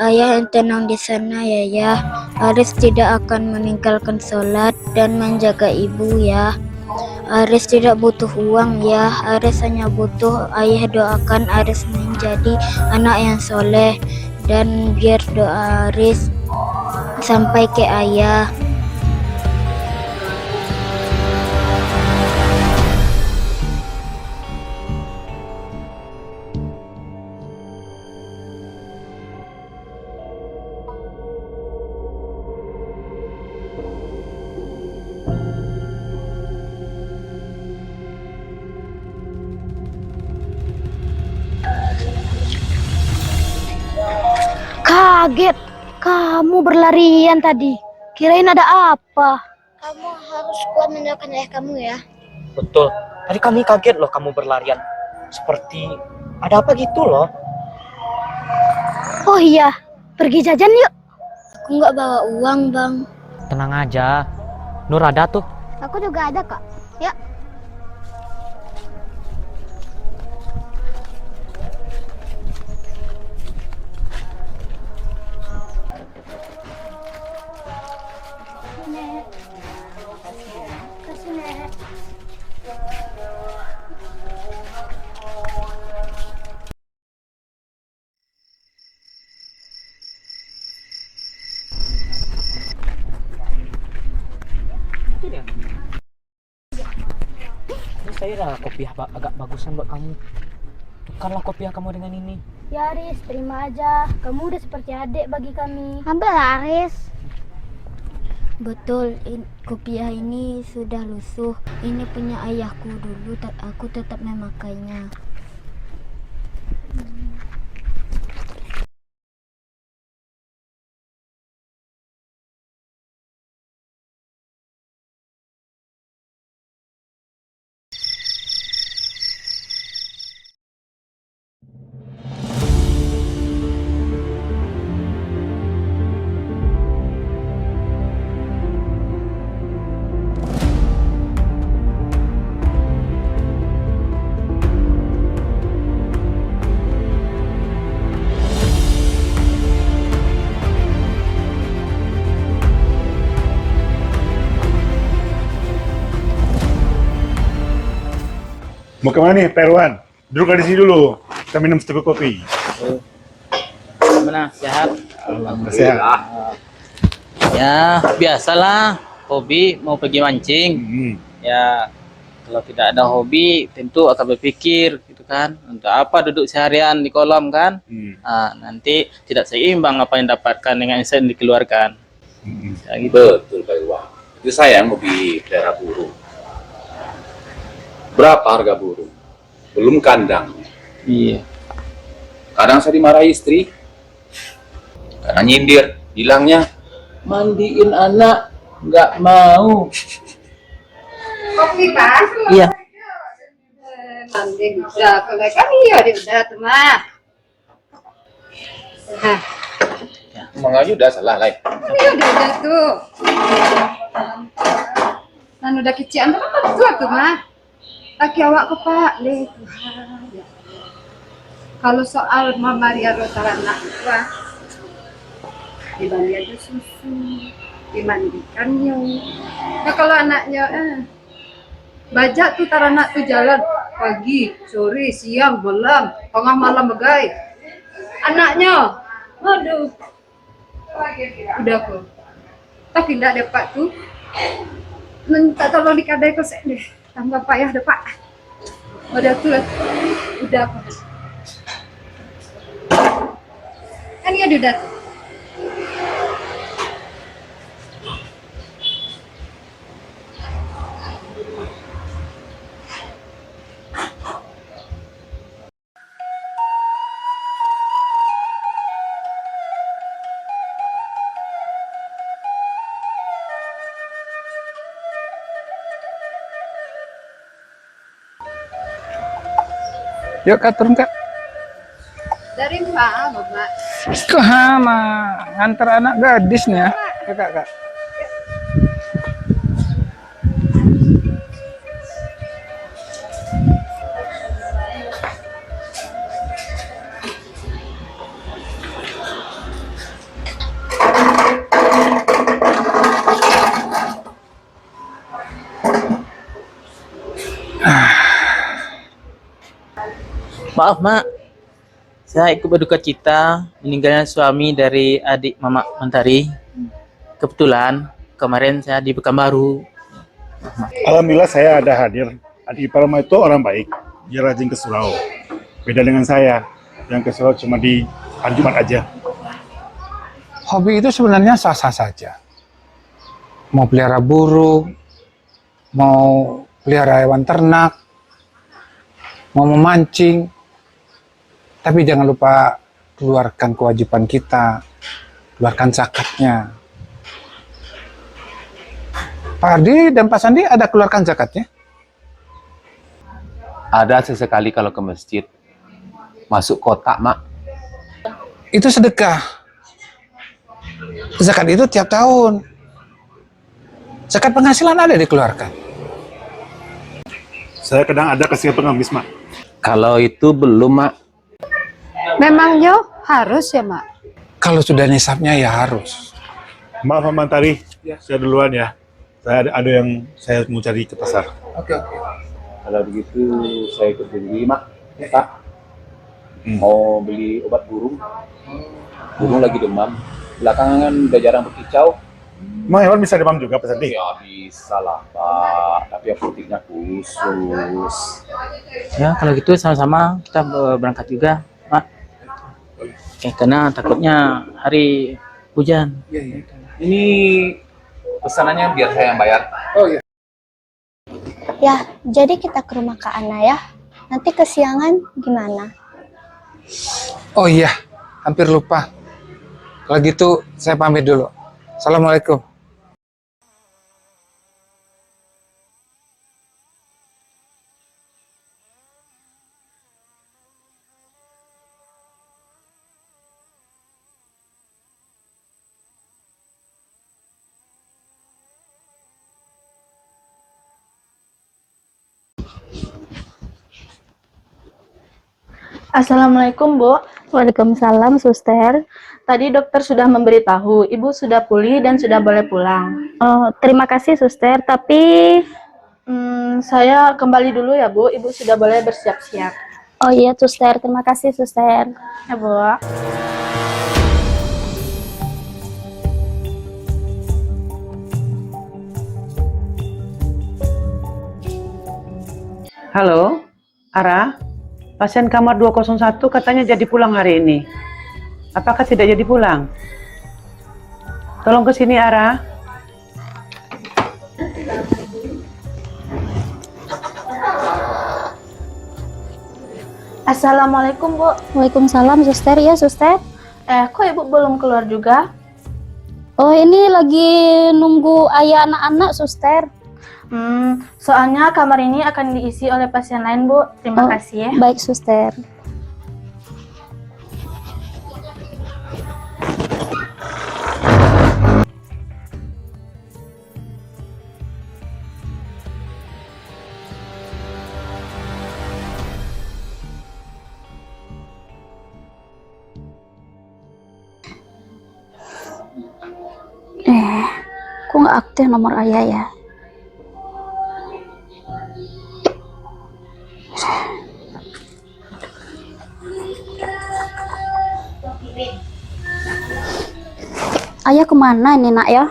Ayah yang tenang di sana ya ya. Aris tidak akan meninggalkan sholat dan menjaga ibu ya. Aris tidak butuh uang ya. Aris hanya butuh ayah doakan Aris menjadi anak yang soleh. Dan biar doa Aris sampai ke ayah. Kaget, kamu berlarian tadi. Kirain ada apa? Kamu harus kuat mendoakan ayah kamu ya. Betul. Tadi kami kaget loh kamu berlarian. Seperti ada apa gitu loh. Oh iya, pergi jajan yuk. Aku nggak bawa uang bang. Tenang aja. Nur ada tuh. Aku juga ada kak. Ya. Ini saya ada kopiah agak bagusan buat kamu. Tukarlah kopiah kamu dengan ini. Ya Aris, terima aja. Kamu udah seperti adik bagi kami. Ambil Aris. Betul, kopiah ini sudah lusuh. Ini punya ayahku dulu, aku tetap memakainya. Mau kemana nih, Pak Irwan? Duduk di sini dulu. Kita minum seteguk kopi. Gimana? Sehat? Alhamdulillah sehat. Ya, biasalah. Hobi mau pergi mancing. Ya, kalau tidak ada hobi, tentu akan berpikir, gitu kan. Untuk apa duduk seharian di kolam, kan? Nanti tidak seimbang apa yang dapatkan dengan yang dikeluarkan. Ya, gitu. Betul, Pak Irwan. Itu sayang hobi pelihara burung. Berapa harga burung? Belum kandang. Iya. Kadang saya dimarahi istri. Karena nyindir. Bilangnya, mandiin anak. Nggak mau. Kopi kan? Iya. Mandi bisa. Kalau kan iya dia udah tuh mah. Nah, Emang aja udah salah, lain. iya dia udah tuh. Dan udah kecian tuh kan tua tuh mah. Laki awak ke Pak, leh Tuhan. Ya. Kalau soal Mama Maria Rotarana itu dibandi aja susu, dimandikannya. Nah kalau anaknya bajak tuh taranak tuh jalan pagi, sore, siang, malam, tengah malam begai. Anaknya, aduh, udah kok. Tapi tidak dapat tuh. Minta tolong dikadai kok deh. Tambah payah deh Pak. Udah tuh, udah kok. Kan ya udah. Yuk kak turun kak. Dari Mbak, Bapak. Kok ngantar anak gadis nih ya kak. Maaf, Mak. Saya ikut berduka cita meninggalnya suami dari adik Mama Mentari. Kebetulan kemarin saya di Pekanbaru. Alhamdulillah saya ada hadir. Adik ipar Mama itu orang baik. Dia rajin ke surau. Beda dengan saya, yang ke surau cuma di hari Jumat aja. Hobi itu sebenarnya sah-sah saja. Mau pelihara burung, mau pelihara hewan ternak, mau memancing, tapi jangan lupa keluarkan kewajiban kita, keluarkan zakatnya. Pak Ardi dan Pak Sandi ada keluarkan zakatnya? Ada sesekali kalau ke masjid. Masuk kotak, Mak. Itu sedekah. Zakat itu tiap tahun. Zakat penghasilan ada dikeluarkan. Saya kadang ada kasih pengemis, Mak. Kalau itu belum, Mak. Memangnya harus ya, Mak? Kalau sudah nisabnya ya harus. Maaf, Mama Mentari. Saya duluan ya. Saya ada yang saya mau cari ke pasar. Oke. Kalau begitu saya ikut beli, Mak. Pak, mau beli obat burung. Burung lagi demam. Belakangan udah jarang berkicau. Emang hewan bisa demam juga, Pak Sandi? Ya bisa lah, Pak. Tapi yang pentingnya khusus. Ya, kalau gitu sama-sama kita berangkat juga, Mak. Oke, karena takutnya hari hujan. Ini pesanannya biar saya yang bayar. Oh iya. Ya, jadi kita ke rumah Kak Ana ya. Nanti kesiangan gimana? Oh iya, hampir lupa. Kalau gitu saya pamit dulu. Assalamualaikum. Assalamualaikum, Bu. Waalaikumsalam, suster. Tadi dokter sudah memberitahu, Ibu sudah pulih dan sudah boleh pulang. Oh, terima kasih, suster. Tapi, Saya kembali dulu ya, Bu. Ibu sudah boleh bersiap-siap. oh iya, suster. Terima kasih, suster. Ya, Bu. Halo, Ara, pasien kamar 201 katanya jadi pulang hari ini. Apakah tidak jadi pulang? Tolong ke sini, Ara. Assalamualaikum, Bu. Waalaikumsalam, suster. Ya, suster. Kok Ibu belum keluar juga? Oh, ini lagi nunggu ayah anak-anak, suster. Soalnya kamar ini akan diisi oleh pasien lain, Bu. Terima kasih ya. Baik, suster. Kok nggak aktif nomor ayah ya? Ayah kemana ini, nak ya?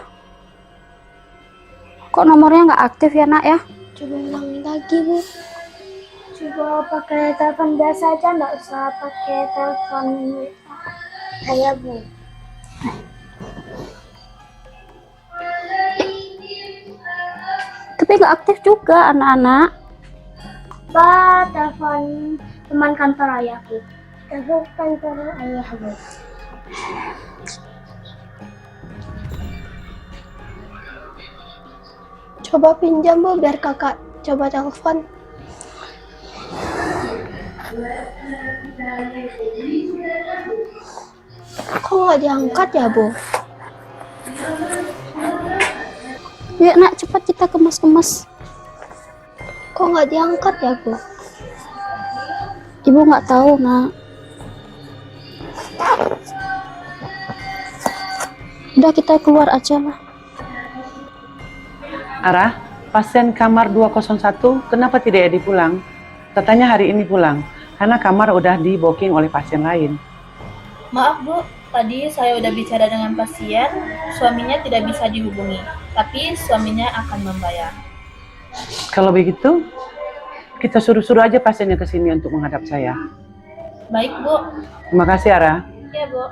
Kok nomornya nggak aktif ya, nak ya? Coba ulangi lagi, Bu. Coba pakai telepon biasa aja, nggak usah pakai telepon ayah, Bu. Tapi nggak aktif juga anak-anak. Coba telepon teman kantor ayahku. Telepon kantor ayah, Bu. Coba pinjam, Bu, biar kakak coba telepon. Kok nggak diangkat ya, Bu? Yuk, nak, cepat kita kemas-kemas. Kok nggak diangkat ya, Bu? Ibu nggak tahu, nak. Udah, kita keluar aja lah. Ara, pasien kamar 201 kenapa tidak jadi pulang? Katanya hari ini pulang. karena kamar udah di booking oleh pasien lain. Maaf Bu, tadi saya udah bicara dengan pasien, suaminya tidak bisa dihubungi, tapi suaminya akan membayar. Kalau begitu, kita suruh-suruh aja pasiennya ke sini untuk menghadap saya. Baik Bu. Terima kasih, Ara. Iya Bu.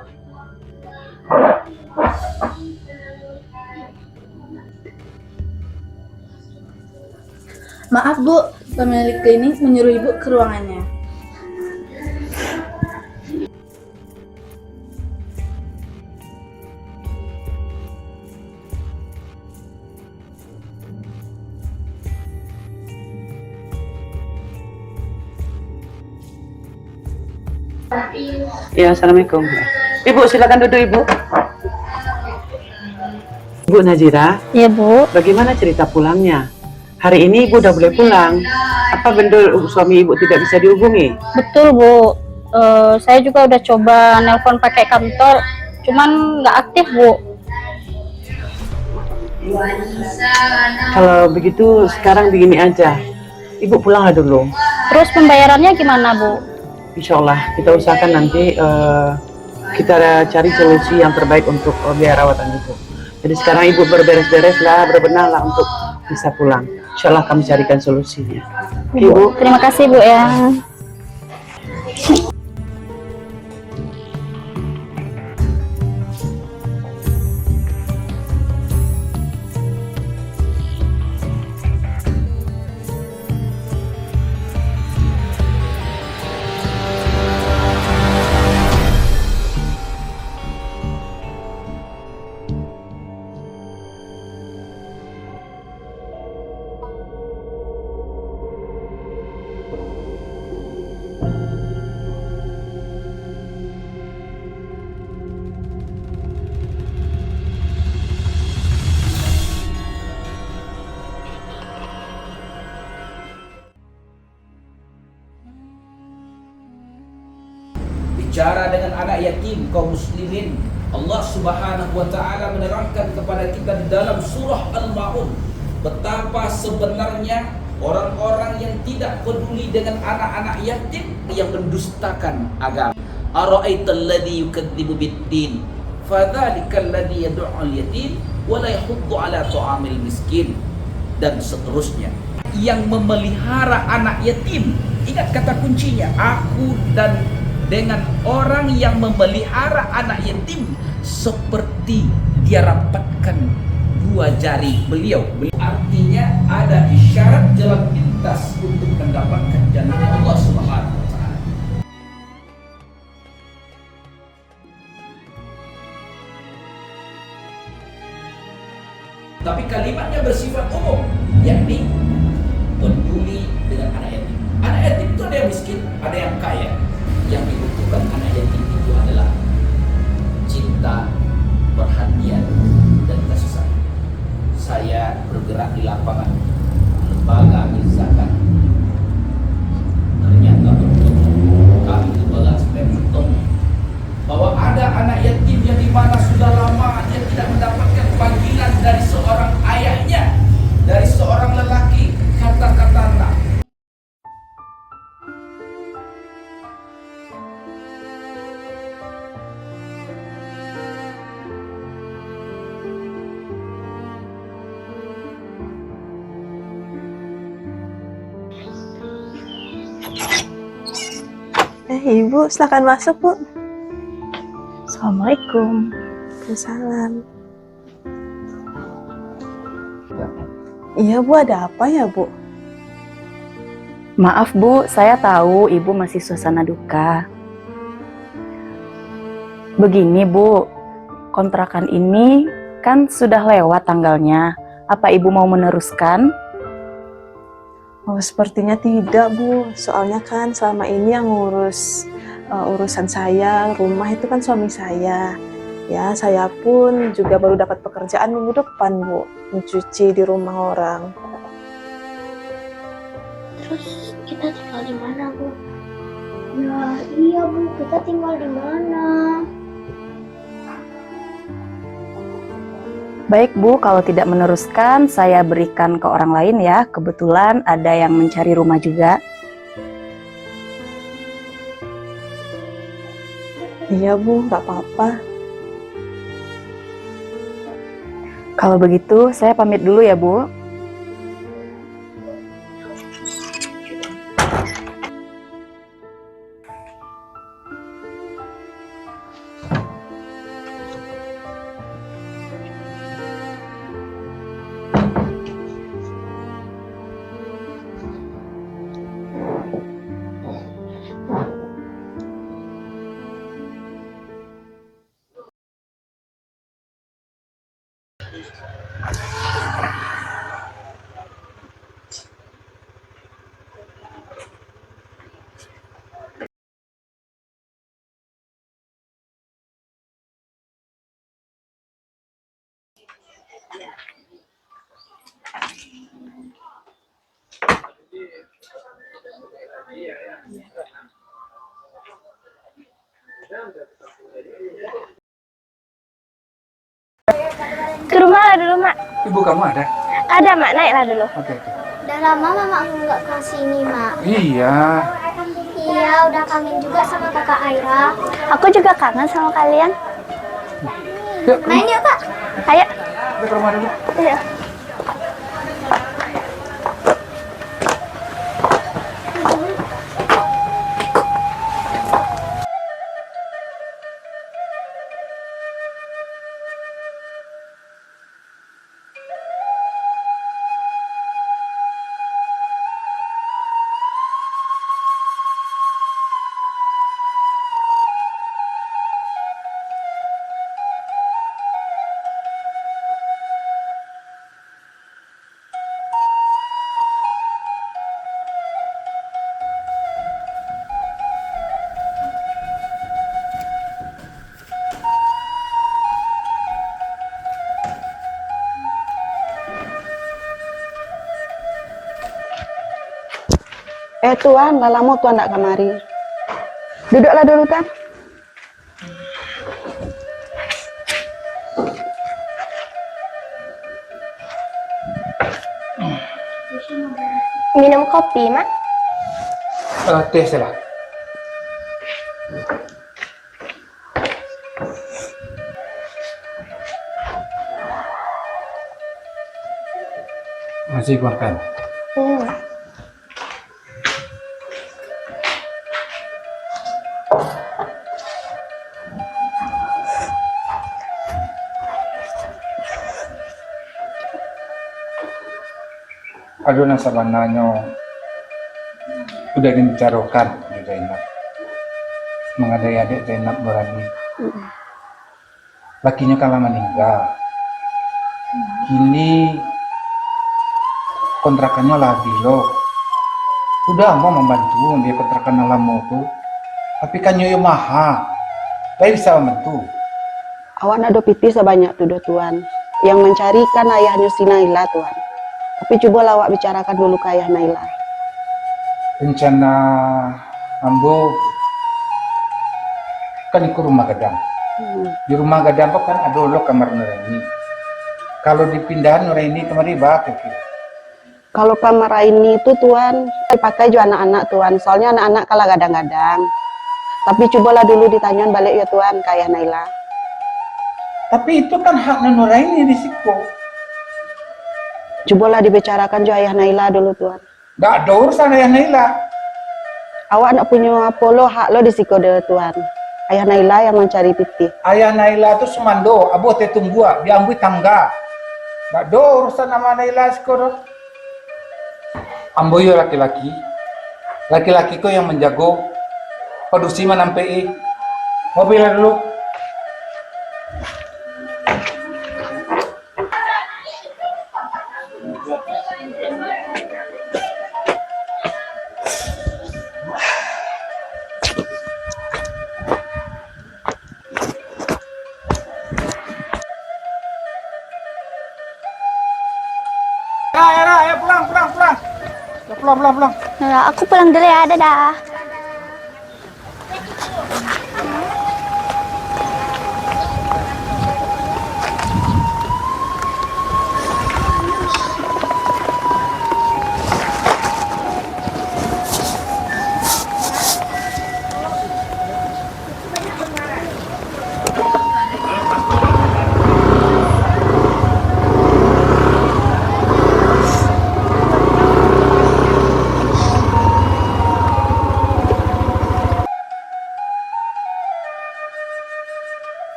Maaf Bu, pemilik klinik menyuruh Ibu ke ruangannya. Ya, Assalamualaikum. Ibu, silakan duduk, Ibu. Ibu Nazira, Ya Bu, bagaimana cerita pulangnya? Hari ini Ibu udah boleh pulang. Apa benar suami Ibu tidak bisa dihubungi? betul Bu. Saya juga udah coba nelpon pakai kantor, cuman nggak aktif Bu. Kalau begitu sekarang begini aja. Ibu pulanglah dulu. Terus pembayarannya gimana Bu? Insya Allah kita usahakan nanti kita cari solusi yang terbaik untuk biaya rawatan Ibu. Jadi sekarang Ibu berberes-beres lah, berbenah lah untuk bisa pulang. Insya Allah kami carikan solusinya. Ibu, Terima kasih Bu ya. Bicara dengan anak yatim kaum muslimin, Allah Subhanahu wa taala menerangkan kepada kita di dalam surah Al-Maun betapa sebenarnya orang-orang yang tidak peduli dengan anak-anak yatim yang mendustakan agama. Ara'aital ladzi yukadzibu bid-din fadzalikal ladzi yad'ul yatim wa la yahuddu 'ala ta'amil miskin, dan seterusnya. Yang memelihara anak yatim, ingat kata kuncinya, aku dan dengan orang yang memelihara anak yatim seperti dia rapatkan dua jari beliau. Artinya ada isyarat jalan pintas untuk mendapatkan jannah Allah Subhanahu wa taala. Tapi kalimatnya bersifat umum, yakni peduli dengan anak yatim. Anak yatim itu ada yang miskin, ada yang kaya. Yang dibutuhkan anak yatim itu adalah cinta, perhatian, dan kasih sayang. Saya bergerak di lapangan lembaga zakat. Ternyata betul kami dibalas betul bahwa ada anak yatim yang dimana sudah lama dia tidak mendapatkan panggilan dari seorang ayahnya, dari seorang lelaki, kata-kata nak. Ibu, silakan masuk, Bu. Assalamualaikum. Waalaikumsalam. Iya, Bu, ada apa ya, Bu? Maaf Bu, saya tahu Ibu masih suasana duka. Begini Bu, kontrakan ini kan sudah lewat tanggalnya. Apa Ibu mau meneruskan? Oh, sepertinya tidak, Bu. Soalnya kan selama ini yang ngurus urusan saya, rumah itu kan suami saya. Ya, saya pun juga baru dapat pekerjaan minggu depan, Bu. Mencuci di rumah orang. Terus kita tinggal di mana, Bu? Ya iya, Bu, kita tinggal di mana? Baik Bu, kalau tidak meneruskan saya berikan ke orang lain ya. Kebetulan ada yang mencari rumah juga. Iya Bu, nggak apa-apa. Kalau begitu, saya pamit dulu ya, Bu. Ke rumah lah dulu, Mak. Ibu kamu ada? Ada, Mak. Naiklah dulu. Oke. Udah lama mama aku nggak ke sini, Mak. Iya. Iya, udah kangen juga sama kakak Aira. Aku juga kangen sama kalian. Yuk, Main yuk, Kak. Ayo. kita ke rumah dulu. Iya. Tuan, lah lama Tuan ndak kemari. Duduklah dulu, Tuan. Minum kopi, Mak. Teh salah. Masih makan. Aduh nasabananya udah dibicarakan di Zainab mengadai adik Zainab Nurani. Lakinya kalah meninggal, kini kontrakannya lagi loh. Udah mau membantu dia kontrakan lama tuh, tapi kan nyoyo mahal, tapi bisa membantu. Awan ada piti sebanyak tuh Tuan, yang mencarikan ayahnya si Naila Tuan. Tapi coba lawak bicarakan dulu ke ayah Naila. Rencana ambo kan ikut rumah gadang. Di rumah gadang kok kan ada lo kamar Nuraini. Kalau dipindahan Nuraini kemari bakal. Kalau kamar ini itu Tuan dipakai juga anak-anak Tuan. Soalnya anak-anak kalah gadang-gadang. Tapi cobalah dulu ditanyain balik ya Tuan ke ayah Naila. Tapi itu kan hak Nuraini risiko. Cobalah dibicarakan juga ayah Naila dulu Tuan. Nggak ada urusan ayah Naila. Awak nak punya apa lo hak lo disiko deh Tuan. Ayah Naila yang mencari piti. Ayah Naila itu semando, abu te tunggu, diambil tangga. Nggak ada urusan sama Naila sekolah. Ambo yo laki-laki. Laki-laki ko yang menjago produksi menampai mobil dulu. Ayo pulang. Pulang. Nah, aku pulang dulu ya, dadah.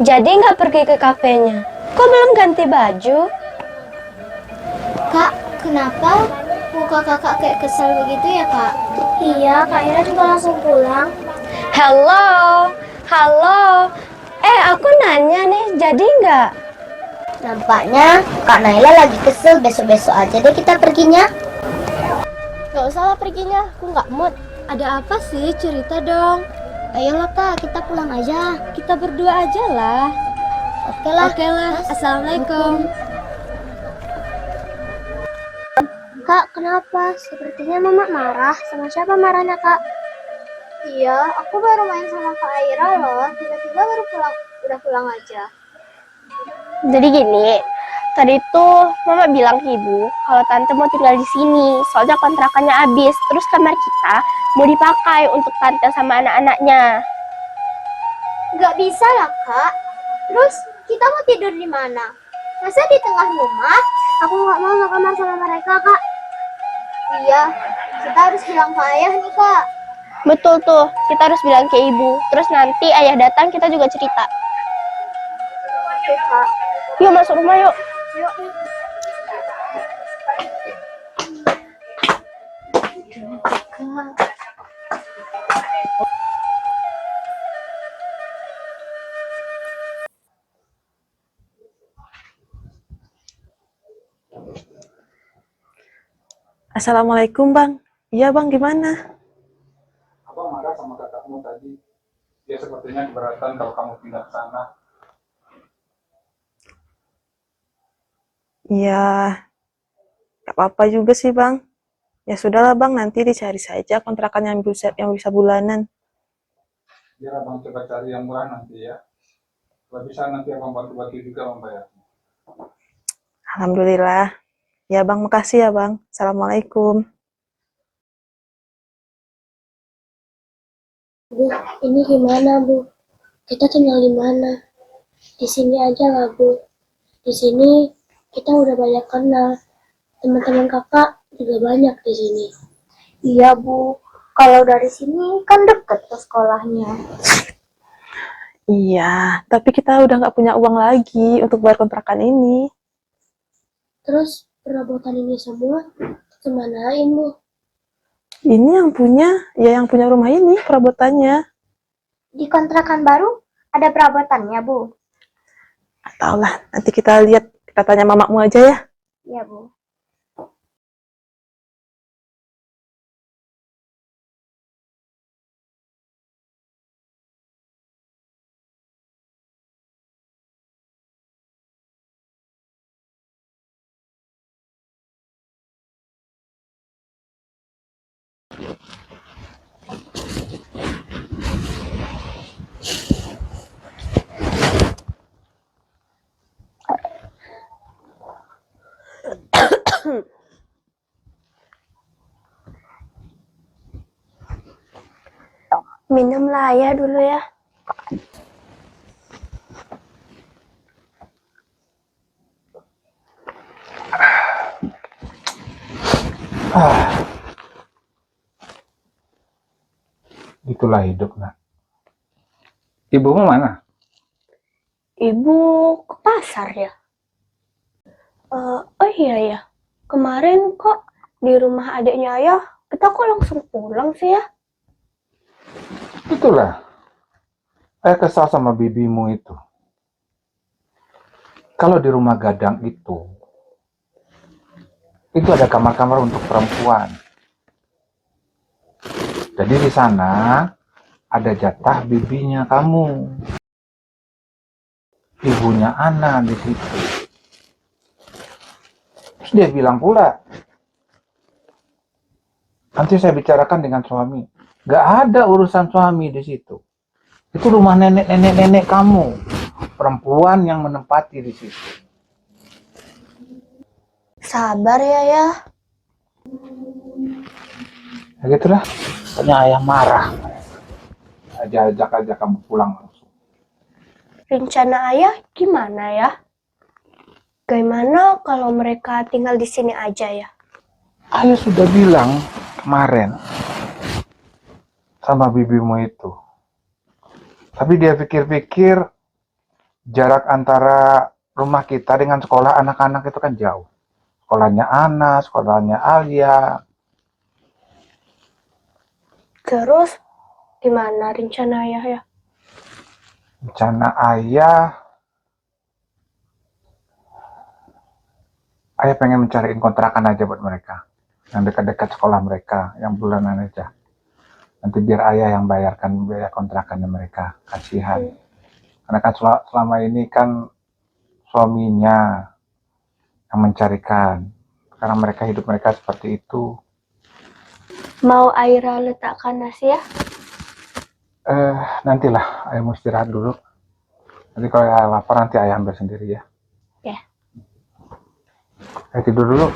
Jadi nggak pergi ke kafenya? Kok belum ganti baju? Kak, kenapa muka kakak kayak kesal begitu ya, Kak? Iya, Kak Ira juga langsung pulang. Halo, halo. Aku nanya nih, jadi nggak? Nampaknya Kak Naila lagi kesel. Besok-besok aja deh kita perginya. Nggak usah lah perginya, aku nggak mood. Ada apa sih? Cerita dong. Ayolah Kak, kita pulang aja. Kita berdua aja lah. Oke lah. Mas. Assalamualaikum. Kak, kenapa? Sepertinya Mama marah. Sama siapa marahnya, Kak? Iya, aku baru main sama Kak Aira loh. Tiba-tiba baru pulang, udah pulang aja. Jadi gini, tadi tuh Mama bilang ke Ibu kalau Tante mau tinggal di sini, soalnya kontrakannya habis. Terus kamar kita mau dipakai untuk Tante sama anak-anaknya. Nggak bisa lah, Kak. Terus kita mau tidur di mana? Masa di tengah rumah? Aku nggak mau kamar sama mereka, Kak. Iya, kita harus bilang ke ayah nih, Kak. Betul tuh, kita harus bilang ke Ibu. Terus nanti ayah datang kita juga cerita. Oke, Kak. Yuk masuk rumah yuk. Yuk. Assalamualaikum Bang. Iya Bang, gimana? Abang marah sama kakakmu tadi. Dia sepertinya keberatan kalau kamu pindah ke sana. Iya, gak apa-apa juga sih Bang. Ya sudahlah Bang, nanti dicari saja kontrakan yang bisa bulanan. Biar abang coba cari yang murah nanti ya. Kalau bisa nanti abang bantu-bantu juga membayar. Alhamdulillah. Ya Bang, makasih ya Bang. Assalamualaikum. Bu, ini gimana, Bu? Kita tinggal di mana? Di sini aja lah, Bu. Di sini kita udah banyak kenal. Teman-teman kakak juga banyak di sini. Iya, Bu. Kalau dari sini kan deket ke sekolahnya. Iya, tapi kita udah nggak punya uang lagi untuk bayar kontrakan ini. Terus perabotan ini semua kemanain, Bu? Ini yang punya rumah ini perabotannya. Di kontrakan baru ada perabotannya, Bu? Tahu lah, nanti kita lihat, kita tanya mamamu aja ya. Iya, Bu. Minum lah ya dulu ya. Itulah hidup, nak. Ibumu mana? Ibu ke pasar ya? Oh iya ya, kemarin kok di rumah adiknya ayah, kita kok langsung pulang sih ya? Itulah. Saya kesal sama bibimu itu. Kalau di rumah gadang itu ada kamar-kamar untuk perempuan. Jadi di sana ada jatah bibinya kamu. Ibunya Ana di situ. Terus dia bilang pula, nanti saya bicarakan dengan suami. Gak ada urusan suami di situ. Itu rumah nenek kamu. Perempuan yang menempati di situ. Sabar ya. Ya gitulah. Tanya ayah marah. Ajak aja kamu pulang langsung. Rencana ayah gimana ya? Gimana kalau mereka tinggal di sini aja ya? Ayah sudah bilang kemarin sama bibimu itu. Tapi dia pikir-pikir jarak antara rumah kita dengan sekolah anak-anak itu kan jauh. Sekolahnya Ana, sekolahnya Alia. Terus gimana rencana ayah ya? Rencana ayah pengen mencariin kontrakan aja buat mereka. Yang dekat-dekat sekolah mereka, yang bulanan aja. Nanti biar ayah yang bayarkan biaya kontrakannya mereka. Kasihan. Karena kan selama ini kan suaminya yang mencarikan. Karena mereka hidup mereka seperti itu. Mau Aira letakkan nasi ya? Nantilah, ayah mau istirahat dulu. Nanti kalau ayah lapar nanti ayah ambil sendiri ya. Ya. Ayah tidur dulu.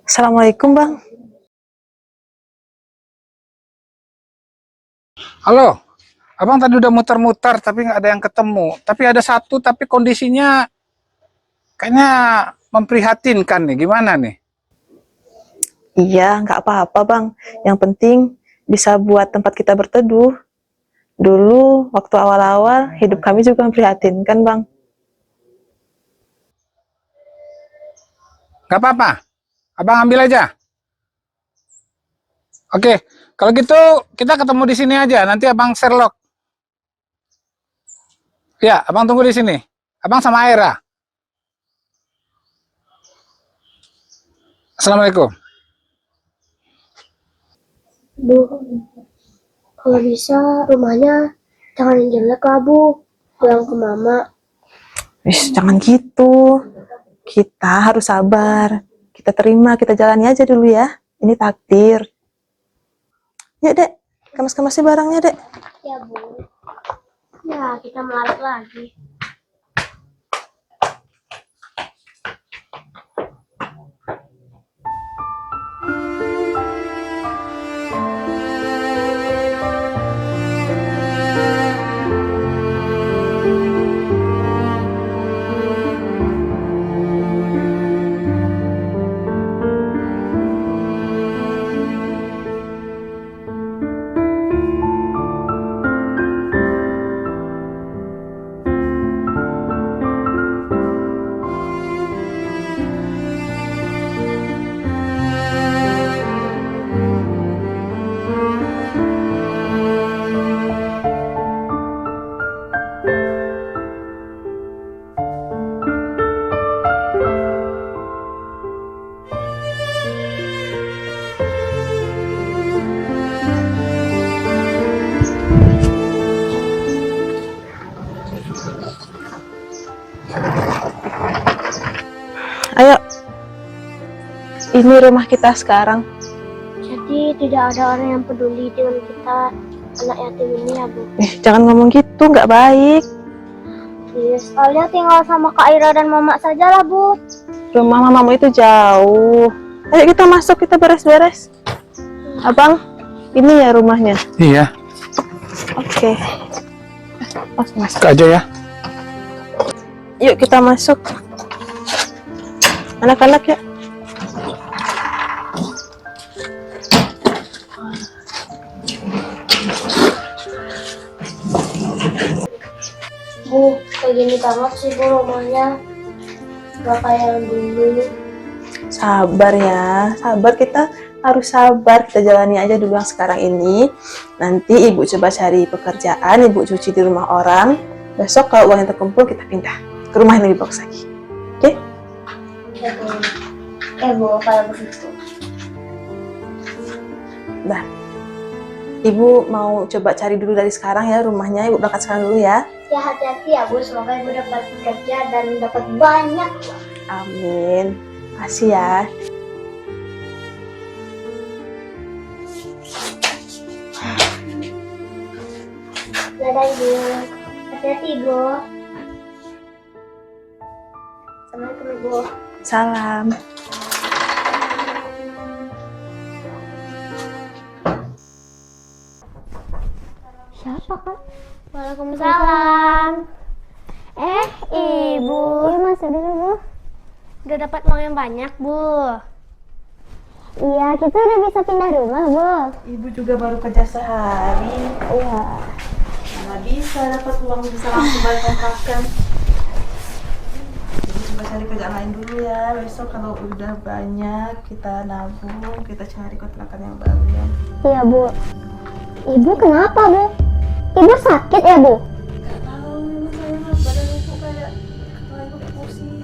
Assalamualaikum Bang. Halo, abang tadi udah muter-muter tapi nggak ada yang ketemu. Tapi ada satu tapi kondisinya kayaknya memprihatinkan nih. Gimana nih? Iya, nggak apa-apa Bang. Yang penting bisa buat tempat kita berteduh. Dulu waktu awal-awal hidup kami juga memprihatinkan Bang. Nggak apa-apa, abang ambil aja. Oke, kalau gitu kita ketemu di sini aja. Nanti abang Sherlock. Ya, abang tunggu di sini. Abang sama Aira. Assalamualaikum. Bu, kalau bisa rumahnya jangan yang jelek lah Bu. Bilang ke Mama. Jangan gitu. Kita harus sabar. Kita terima, kita jalani aja dulu ya. Ini takdir. Ya Dek, kemas-kemasi barangnya Dek. Ya Bu. Ya kita melarat lagi. Ayo. Ini rumah kita sekarang. Jadi tidak ada orang yang peduli dengan kita anak yatim ini ya Bu. Jangan ngomong gitu, nggak baik. Yes, Alia tinggal sama Kak Ira dan Mama saja lah Bu. Rumah mamamu itu jauh. Ayo kita masuk, kita beres-beres. Abang, ini ya rumahnya. Iya. Oke. Masuk aja ya. Yuk kita masuk. Anak-anak ya. Bu, kayak gini banget sih Bu rumahnya. Gak kayak yang dulu. Sabar ya, sabar, kita harus sabar, kita jalani aja dulu yang sekarang ini. Nanti ibu coba cari pekerjaan, ibu cuci di rumah orang. Besok kalau uangnya terkumpul kita pindah ke rumah yang lebih bagus lagi. Oke? Oke Bu, kalau begitu. Dah. Ibu mau coba cari dulu dari sekarang ya rumahnya. Ibu berangkat sekarang dulu ya. Ya hati-hati ya Bu, semoga Ibu dapat kerja dan dapat banyak. Amin. Makasih ya. Dadah Ibu. Hati-hati Ibu. Assalamualaikum Ibu. Salam. Siapa Kak? Waalaikumsalam. Ibu. Iya Mas, udah Bu. Udah dapat uang yang banyak Bu. Iya, kita udah bisa pindah rumah Bu. Ibu juga baru kerja sehari. Iya. Mana bisa dapat uang bisa langsung bayar kontrakan. Ibu coba cari kerjaan lain dulu ya. Besok kalau udah banyak kita nabung, kita cari kontrakan yang baru ya. Iya Bu. Ibu kenapa Bu? Ibu sakit ya Bu? Gak tahu, badan ibu kayak kepala ibu pusing,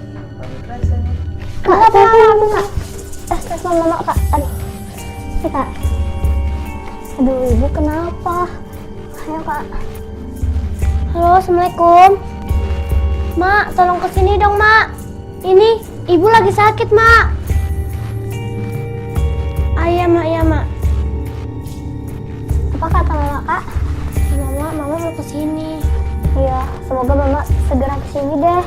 rasanya. Kak, telepon Kak. Telepon mama Kak. Aduh. Kak. Aduh, Ibu kenapa? Ayo Kak. Halo, Assalamualaikum. Mak, tolong kesini dong Mak. Ini, Ibu lagi sakit Mak. Iya Mak. Apa kata Mama Kak? Mama mau kesini. Iya, semoga Mama segera kesini deh.